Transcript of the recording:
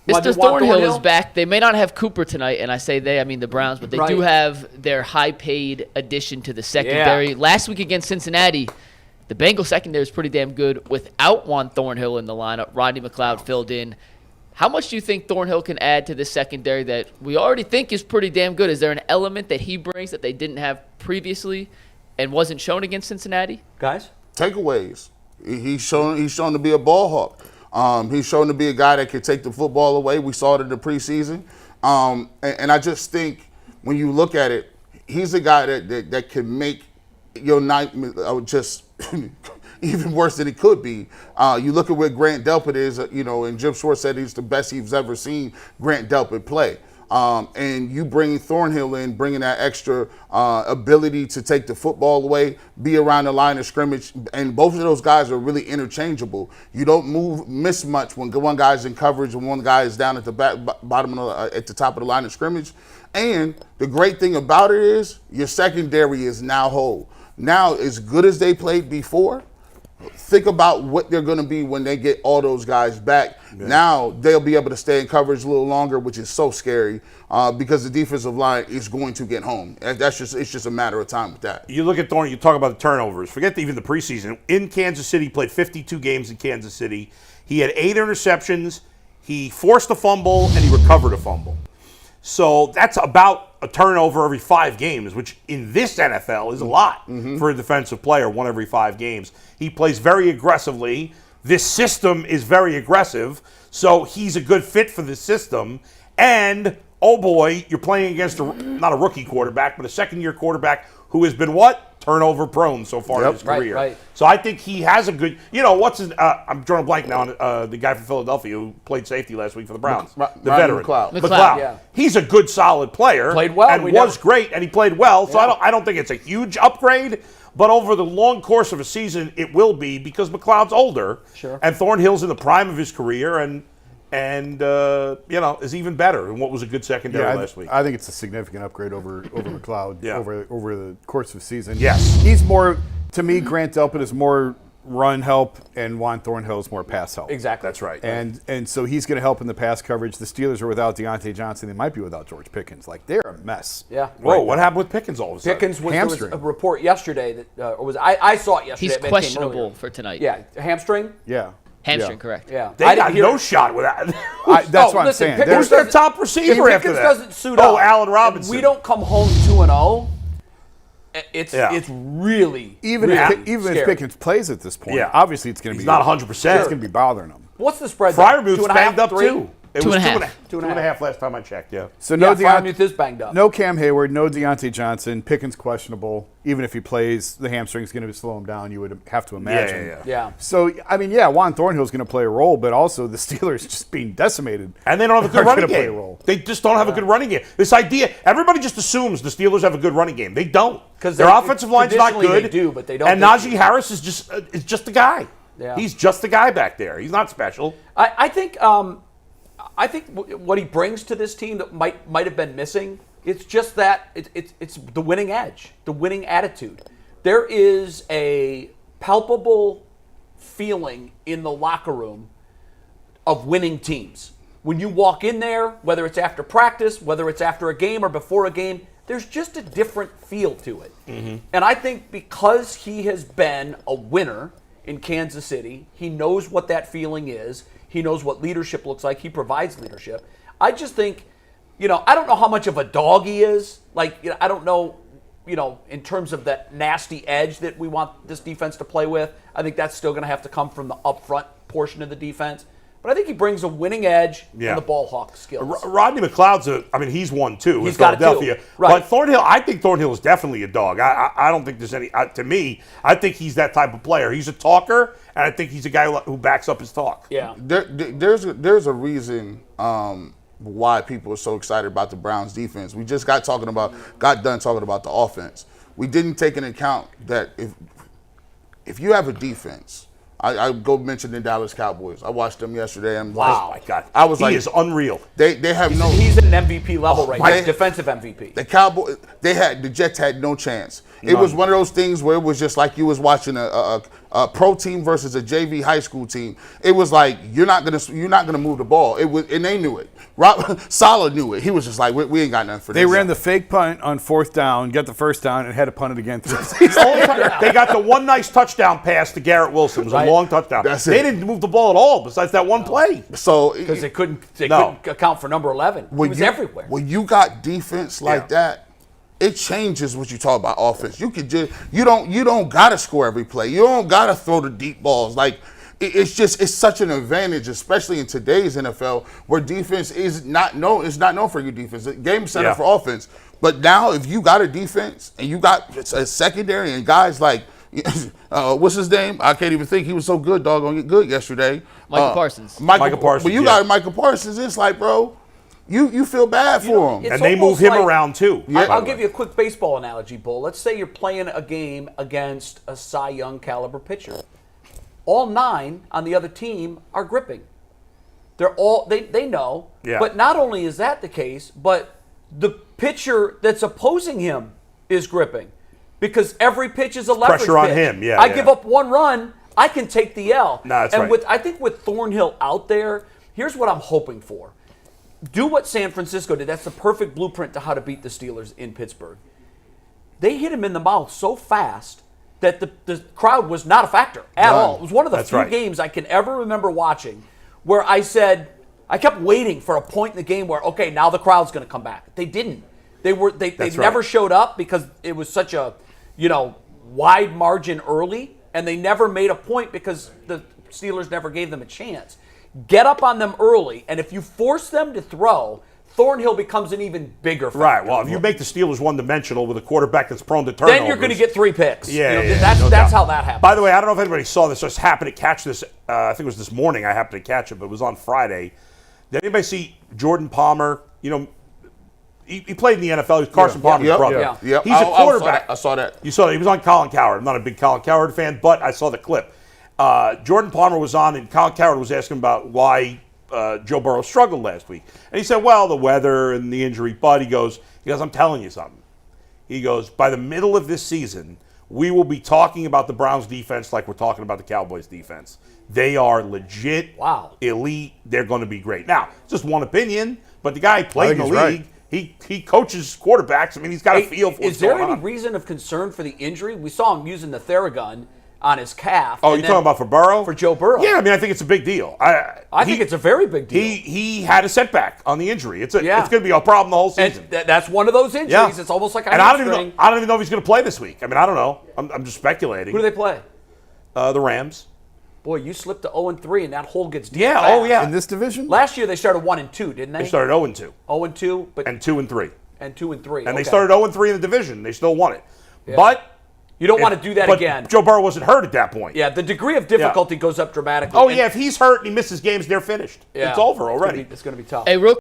Mr. Thornhill is back. They may not have Cooper tonight, and I say they, I mean the Browns, but they do have their high-paid addition to the secondary. Yeah. Last week against Cincinnati, the Bengals secondary is pretty damn good without Juan Thornhill in the lineup. Rodney McLeod filled in. How much do you think Thornhill can add to this secondary that we already think is pretty damn good? Is there an element that he brings that they didn't have previously and wasn't shown against Cincinnati? Guys? Takeaways. He's shown to be a ball hawk. He's shown to be a guy that can take the football away. We saw it in the preseason. And I just think when you look at it, he's a guy that can make your night just even worse than it could be. You look at where Grant Delpit is, and Jim Schwartz said he's the best he's ever seen Grant Delpit play. And you bring Thornhill in, bringing that extra ability to take the football away, be around the line of scrimmage, and both of those guys are really interchangeable. You don't miss much when one guy's in coverage and one guy is down at the bottom at the top of the line of scrimmage. And the great thing about it is your secondary is now whole. Now, as good as they played before, think about what they're going to be when they get all those guys back. Yeah. Now they'll be able to stay in coverage a little longer, which is so scary because the defensive line is going to get home. It's just a matter of time with that. You look at Thornhill, you talk about the turnovers. Forget even the preseason. In Kansas City, he played 52 games in Kansas City. He had 8 interceptions. He forced a fumble, and he recovered a fumble. So that's about a turnover every 5 games, which in this NFL is a lot for a defensive player, 1 every 5 games. He plays very aggressively. This system is very aggressive, so he's a good fit for this system. And, oh boy, you're playing against not a rookie quarterback, but a second-year quarterback who has been what? Turnover prone so far in his career. Right. So I think he has a good, what's his, I'm drawing a blank now on the guy from Philadelphia who played safety last week for the Browns. The veteran. McLeod. Yeah. He's a good, solid player. Played well. And was great, and he played well. So I don't think it's a huge upgrade, but over the long course of a season, it will be because McLeod's older. Sure. And Thornhill's in the prime of his career, and is even better than what was a good secondary last week. I think it's a significant upgrade over McLeod over the course of the season. Yes. He's more, to me, Grant Delpit is more run help, and Juan Thornhill is more pass help. Exactly. That's right. And so he's going to help in the pass coverage. The Steelers are without Deontay Johnson. They might be without George Pickens. They're a mess. Yeah. Whoa, what happened with Pickens all of a sudden? Pickens there was a report yesterday that, I saw it yesterday. He's questionable for tonight. Yeah. Hamstring? Yeah. Hamstring, correct. Yeah. They got no shot with that. That's what I'm saying. Who's their top receiver after Pickens that? doesn't suit up. Oh, Allen Robinson. We don't come home 2-0. It's really even if Pickens plays at this point, obviously it's going to be not 100%. It's going to be bothering him. What's the spread? Freiermuth's banged up 3? too. It was 2.5 last time I checked. Yeah. So Freiermuth is banged up. No Cam Hayward, no Deontay Johnson. Pickens questionable. Even if he plays, the hamstring's going to slow him down. You would have to imagine. Yeah. So Juan Thornhill's going to play a role, but also the Steelers just being decimated. And they don't have a good running game. They just don't have a good running game. This idea, everybody just assumes the Steelers have a good running game. They don't. Because their offensive line's not good. They do, but they don't. And Najee Harris is just a guy. Yeah. He's just a guy back there. He's not special. I think what he brings to this team that might have been missing, it's just that it's the winning edge, the winning attitude. There is a palpable feeling in the locker room of winning teams. When you walk in there, whether it's after practice, whether it's after a game or before a game, there's just a different feel to it. Mm-hmm. And I think because he has been a winner in Kansas City, he knows what that feeling is. He knows what leadership looks like. He provides leadership. I just think, I don't know how much of a dog he is. I don't know, in terms of that nasty edge that we want this defense to play with. I think that's still going to have to come from the upfront portion of the defense. But I think he brings a winning edge and the ball hawk skills. Rodney McLeod's he's one too. He's got Philadelphia. It too. Right. But Thornhill, I think Thornhill is definitely a dog. I don't think there's any. To me, I think he's that type of player. He's a talker, and I think he's a guy who backs up his talk. Yeah. There's a reason why people are so excited about the Browns defense. We just got done talking about the offense. We didn't take into account that if you have a defense. I go mention the Dallas Cowboys. I watched them yesterday. Wow, my God! He is unreal. They have he's at an MVP level right now. Defensive MVP. The Jets had no chance. It was one of those things where it was just like you was watching a pro team versus a JV high school team. It was like you're not gonna move the ball. It was, and they knew it. Saleh knew it. He was just like, we ain't got nothing for this. They ran the fake punt on 4th down, got the first down, and had to punt it again. They got the one nice touchdown pass to Garrett Wilson. It was a long touchdown. That's They it. didn't move the ball at all besides that one play. So Because they couldn't No. account for number 11. He was everywhere. When you got defense like that, it changes what you talk about offense. You could just you don't gotta score every play. You don't gotta throw the deep balls. Like it's such an advantage, especially in today's NFL, where defense is not known for your defense. The game's set up for offense. But now, if you got a defense and you got a secondary and guys like what's his name? I can't even think. He was so good, doggone good yesterday. Michael Parsons. Michael Parsons. When you got Michael Parsons, it's like, bro, you feel bad for him. It's And they move almost him like- around too. I'll give you a quick baseball analogy, Bull. Let's say you're playing a game against a Cy Young caliber pitcher. All 9 on the other team are gripping. They're all they know. Yeah. But not only is that the case, but the pitcher that's opposing him is gripping, because every pitch is a leverage Pressure on pitch. him, yeah, I yeah. give up one run, I can take the L. No, that's and right. I think with Thornhill out there, here's what I'm hoping for. Do what San Francisco did. That's the perfect blueprint to how to beat the Steelers in Pittsburgh. They hit him in the mouth so fast that the crowd was not a factor at all. It was one of the That's few right. games I can ever remember watching where I kept waiting for a point in the game where, okay, now the crowd's going to come back. They didn't. They That's never right. showed up because it was such a, wide margin early, and they never made a point because the Steelers never gave them a chance. Get up on them early, and if you force them to throw, Thornhill becomes an even bigger factor. Right. Well, if you make the Steelers one-dimensional with a quarterback that's prone to turnovers, then you're going to get 3 picks. Yeah, That's no that's doubt. how that happens. By the way, I don't know if anybody saw this. I just happened to catch this. I think it was this morning. I happened to catch it, but it was on Friday. Did anybody see Jordan Palmer? He played in the NFL. He was Carson Palmer's brother. Yeah. Yep. He's a quarterback. I saw that. You saw that. He was on Colin Cowherd. I'm not a big Colin Cowherd fan, but I saw the clip. Jordan Palmer was on, and Colin Cowherd was asking about why Joe Burrow struggled last week. And he said, well, the weather and the injury. But he goes, I'm telling you something. He goes, by the middle of this season, we will be talking about the Browns defense like we're talking about the Cowboys defense. They are legit, elite. They're going to be great. Now, it's just one opinion, but the guy played in the league. right. He coaches quarterbacks. I mean, he's got a feel for what's Is there going any on. reason of concern for the injury? We saw him using the Theragun on his calf. Oh, and you're then talking about for Burrow? For Joe Burrow. Yeah, I mean, I think it's a big deal. I think it's a very big deal. He had a setback on the injury. It's going Yeah. to be a problem the whole season. And that's one of those injuries. Yeah. It's almost like a And I don't hamstring. even know if he's going to play this week. I mean, I don't know. I'm just speculating. Who do they play? The Rams. Boy, you slipped to 0-3, and that hole gets deep. Yeah. fast. Oh, yeah. In this division? Last year they started 1-2, didn't they? They started 0-2 0-2, but and 2-3, and 2-3. and they started 0-3 in the division. They still won it, Yeah. but You don't want to do that but again. Joe Burrow wasn't hurt at that point. Yeah, the degree of difficulty goes up dramatically. Oh And- yeah, if he's hurt and he misses games, they're finished. Yeah. It's over already. It's going to be tough. Hey, real